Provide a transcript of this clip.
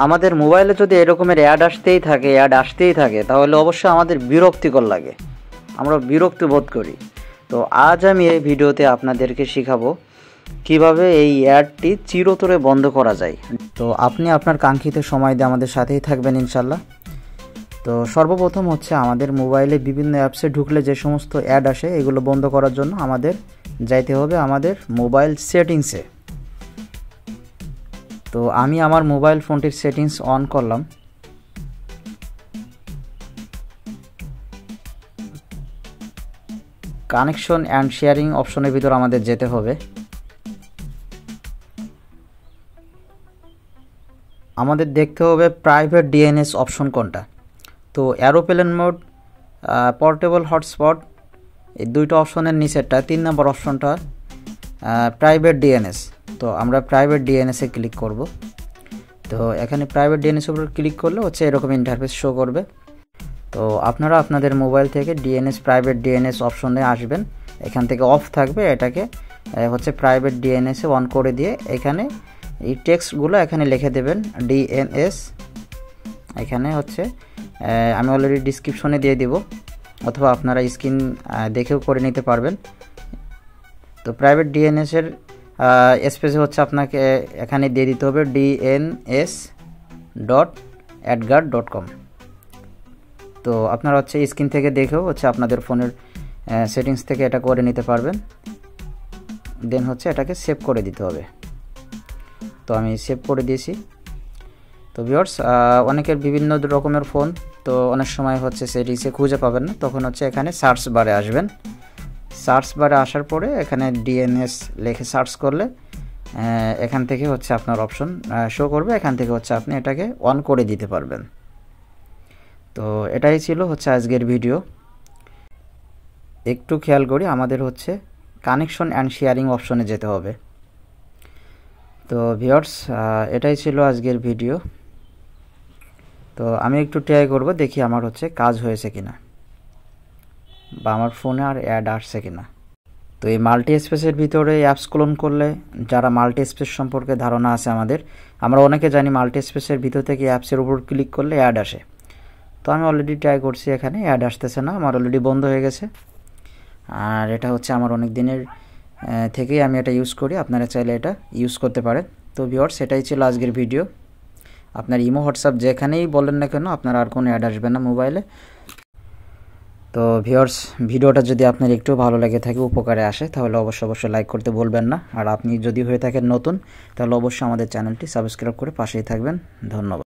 আমাদের মোবাইলে যদি এরকমের অ্যাড আসতেই থাকে তাহলে অবশ্যই আমাদের বিরক্তিকর লাগে, আমরা বিরক্তি বোধ করি। তো আজ আমি এই ভিডিওতে আপনাদেরকে শেখাবো কিভাবে এই অ্যাডটি চিরতরে বন্ধ করা যায়। তো আপনি আপনার কাঙ্ক্ষিত সময় দিয়ে আমাদের সাথেই থাকবেন ইনশাল্লাহ। তো সর্বপ্রথম হচ্ছে আমাদের মোবাইলে বিভিন্ন অ্যাপসে ঢুকলে যে সমস্ত অ্যাড আসে এগুলো বন্ধ করার জন্য আমাদের যাইতে হবে আমাদের মোবাইল সেটিংসে। তো আমি আমার মোবাইল ফোনটির সেটিংস অন করলাম। কানেকশন অ্যান্ড শেয়ারিং অপশনের ভিতর আমাদের যেতে হবে। আমাদের দেখতে হবে প্রাইভেট ডিএনএস অপশন কোনটা। তো এরোপ্লেন মোড, পোর্টেবল হটস্পট, এই দুইটা অপশনের নিচেরটা 3 নম্বর অপশনটা প্রাইভেট ডিএনএস। তো আমরা প্রাইভেট ডিএনএসে ক্লিক করব। তো এখানে প্রাইভেট ডিএনএস উপর ক্লিক করলে হচ্ছে এরকম ইন্টারফেস শো করবে। তো আপনারা আপনাদের মোবাইল থেকে প্রাইভেট ডিএনএস অপশনে আসবেন, এখান থেকে অফ থাকবে, এটাকে হচ্ছে প্রাইভেট ডিএনএসে অন করে দিয়ে এখানে এই টেক্সটগুলো এখানে লিখে দেবেন ডিএনএস। এখানে হচ্ছে আমি অলরেডি ডিসক্রিপশনে দিয়ে দিব, অথবা আপনারা স্ক্রিন দেখেও করে নিতে পারবেন। তো প্রাইভেট ডিএনএসের স্পেসে হচ্ছে আপনাকে এখানে দিয়ে দিতে হবে dns.adguard.com। তো আপনারা হচ্ছে স্ক্রিন থেকে দেখেও হচ্ছে আপনাদের ফোনের সেটিংস থেকে এটা করে নিতে পারবেন। দেন হচ্ছে এটাকে সেভ করে দিতে হবে। তো আমি সেভ করে দিয়েছি। তো ভিউয়ার্স, অনেকের বিভিন্ন রকমের ফোন, তো অনেক সময় হচ্ছে সেটিংসে খুঁজে পাবেন না, তখন হচ্ছে এখানে সার্চ বারে আসবেন। সার্চ বারে আসার পরে এখানে ডিএনএস লিখে সার্চ করলে এখান থেকে হচ্ছে আপনার অপশন শো করবে, এখান থেকে হচ্ছে আপনি এটাকে অন করে দিতে পারবেন। তো এটাই ছিল হচ্ছে আজকের ভিডিও। একটু খেয়াল করি, আমাদের হচ্ছে কানেকশন অ্যান্ড শেয়ারিং অপশনে যেতে হবে। তো ভিউয়ার্স, এটাই ছিল আজকের ভিডিও। তো আমি একটু ট্রাই করব, দেখি আমার হচ্ছে কাজ হয়েছে কিনা, বা আমার ফোনে আর অ্যাড আসছে কিনা। তো এই মাল্টি স্পেসের ভিতরে অ্যাপস ক্লোন করলে, যারা মাল্টি স্পেস সম্পর্কে ধারণা আছে আমরা অনেকে জানি মাল্টি স্পেসের ভিতর থেকে অ্যাপসের উপর ক্লিক করলে অ্যাড আসে। তো আমি অলরেডি ট্রাই করছি, এখানে অ্যাড আসতেছে না, আমার অলরেডি বন্ধ হয়ে গেছে। আর এটা হচ্ছে আমার অনেক দিনের থেকেই আমি এটা ইউজ করি, আপনারা চাইলে এটা ইউজ করতে পারেন। তো ভিউয়ার্স, এটাই ছিল আজকের ভিডিও। আপনার ইমো, হোয়াটসঅ্যাপ যেখানেই বলেন না কেন, আপনার আর কোনো অ্যাড আসবে না মোবাইলে। তো ভিউয়ার্স, ভিডিওটা যদি আপনার একটু ভালো লেগে থাকে, উপকারে আসে, তাহলে অবশ্যই লাইক করতে ভুলবেন না। আর আপনি যদি হয়ে থাকেন নতুন, তাহলে অবশ্যই আমাদের চ্যানেলটি সাবস্ক্রাইব করে পাশেই থাকবেন। ধন্যবাদ।